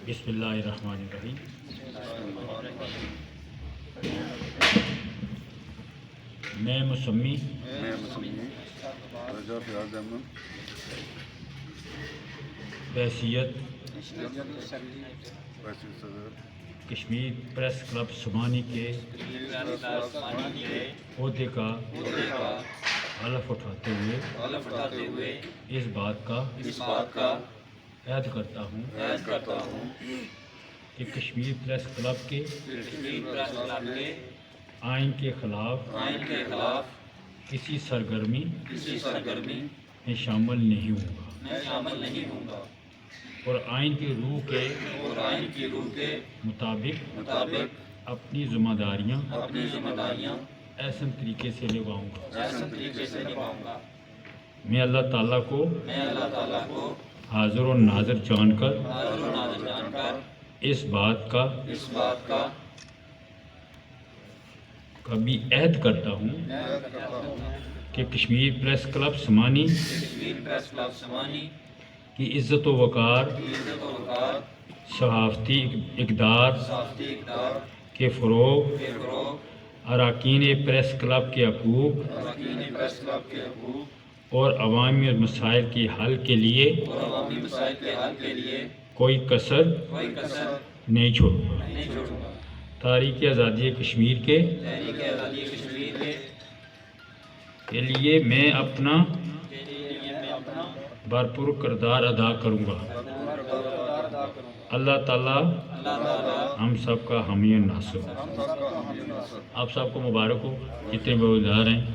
بسم اللہ الرحمن الرحیم۔ میں مسمی رجا فیاض احمد بحیثیت وائس صدر کشمیر پریس کلب سمانی کے عہدے کا حلف اٹھاتے ہوئے اس بات کا عہد کرتا ہوں کہ کشمیر پریس کلب کے آئین کے خلاف کسی سرگرمی میں شامل نہیں ہوں گا اور آئین کی روح کے مطابق اپنی ذمہ داریاں احسن طریقے سے نبھاؤں گا۔ میں اللہ تعالیٰ کو حاضر و ناظر جان کر اس بات کا کبھی عہد کرتا ہوں کہ کشمیر پریس کلب سمانی کی عزت و وقار، صحافتی اقدار کے فروغ، اراکین پریس کلب کے حقوق اور عوامی مسائل کے حل کے لیے کوئی کسر نہیں چھوڑوں گا۔ تاریخ آزادی کشمیر کے لیے میں اپنا بھرپور کردار ادا کروں گا۔ اللہ تعالیٰ ہم سب کا حامی و ناصر ہو۔ آپ سب کو مبارک ہو، جتنے بھی ادارے ہیں۔